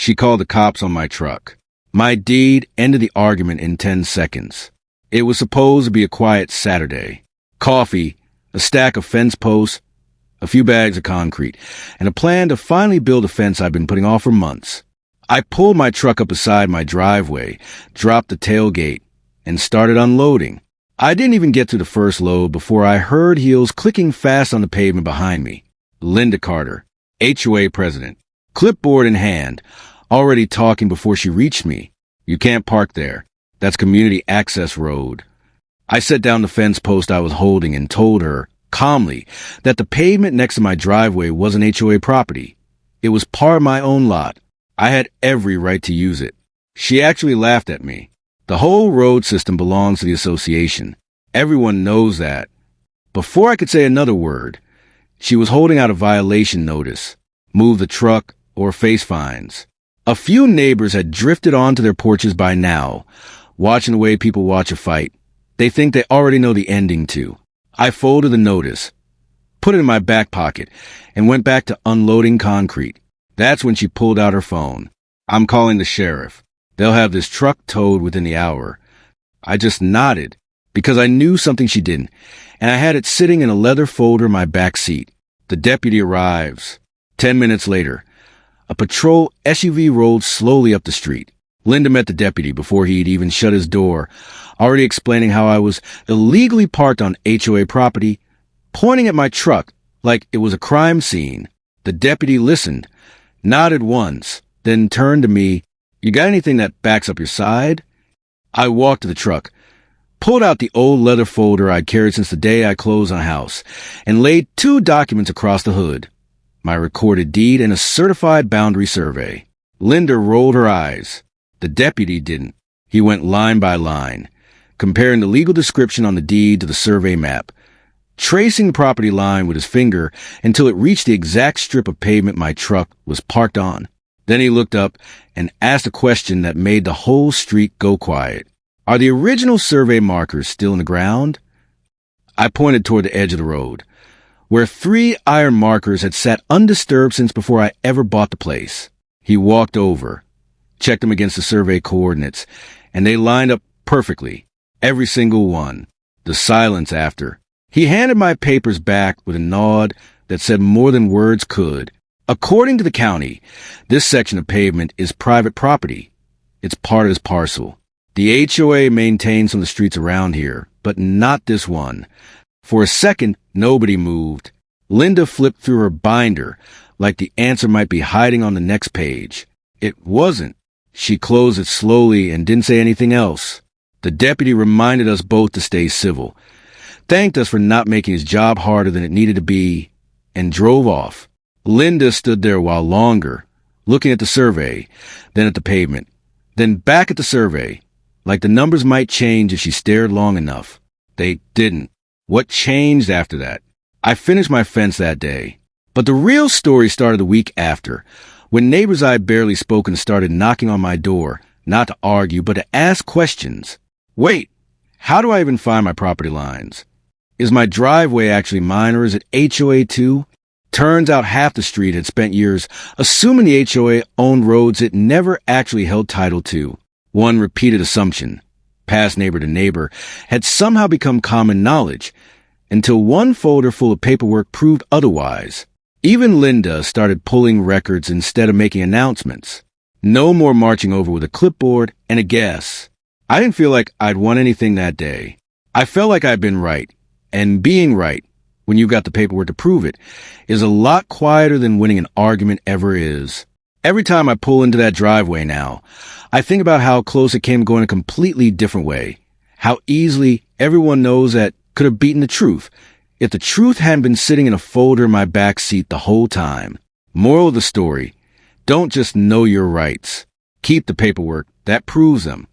She called the cops on my truck. My deed ended the argument in 10 seconds. It was supposed to be a quiet Saturday. Coffee, a stack of fence posts, a few bags of concrete, and a plan to finally build a fence I'd been putting off for months. I pulled my truck up beside my driveway, dropped the tailgate, and started unloading. I didn't even get to the first load before I heard heels clicking fast on the pavement behind me. Linda Carter, HOA president, clipboard in hand, already talking before she reached me. You can't park there. That's community access road. I set down the fence post I was holding and told her, calmly, that the pavement next to my driveway wasn't HOA property. It was part of my own lot. I had every right to use it. She actually laughed at me. The whole road system belongs to the association. Everyone knows that. Before I could say another word, she was holding out a violation notice. Move the truck or face fines. A few neighbors had drifted onto their porches by now, watching the way people watch a fight. They think they already know the ending too. I folded the notice, put it in my back pocket, and went back to unloading concrete. That's when she pulled out her phone. I'm calling the sheriff. They'll have this truck towed within the hour. I just nodded, because I knew something she didn't, and I had it sitting in a leather folder in my back seat. The deputy arrives. 10 minutes later, a patrol SUV rolled slowly up the street. Linda met the deputy before he'd even shut his door, already explaining how I was illegally parked on HOA property, pointing at my truck like it was a crime scene. The deputy listened, nodded once, then turned to me. You got anything that backs up your side? I walked to the truck, pulled out the old leather folder I'd carried since the day I closed on a house, and laid 2 documents across the hood. My recorded deed and a certified boundary survey. Linda rolled her eyes. The deputy didn't. He went line by line, comparing the legal description on the deed to the survey map, tracing the property line with his finger until it reached the exact strip of pavement my truck was parked on. Then he looked up and asked a question that made the whole street go quiet. Are the original survey markers still in the ground? I pointed toward the edge of the road, where 3 iron markers had sat undisturbed since before I ever bought the place. He walked over, checked them against the survey coordinates, and they lined up perfectly, every single one. The silence after. He handed my papers back with a nod that said more than words could. According to the county, this section of pavement is private property. It's part of this parcel. The HOA maintains some of the streets around here, but not this one. For a second, nobody moved. Linda flipped through her binder, like the answer might be hiding on the next page. It wasn't. She closed it slowly and didn't say anything else. The deputy reminded us both to stay civil, thanked us for not making his job harder than it needed to be, and drove off. Linda stood there a while longer, looking at the survey, then at the pavement, then back at the survey, like the numbers might change if she stared long enough. They didn't. What changed after that? I finished my fence that day. But the real story started the week after, when neighbors I'd barely spoken started knocking on my door, not to argue, but to ask questions. Wait, how do I even find my property lines? Is my driveway actually mine, or is it HOA too? Turns out half the street had spent years assuming the HOA owned roads it never actually held title to. One repeated assumption, past neighbor to neighbor, had somehow become common knowledge, until one folder full of paperwork proved otherwise. Even Linda started pulling records instead of making announcements. No more marching over with a clipboard and a guess. I didn't feel like I'd won anything that day. I felt like I'd been right, and being right, when you've got the paperwork to prove it, is a lot quieter than winning an argument ever is. Every time I pull into that driveway now, I think about how close it came to going a completely different way. How easily everyone knows that could have beaten the truth if the truth hadn't been sitting in a folder in my back seat the whole time. Moral of the story, don't just know your rights. Keep the paperwork that proves them.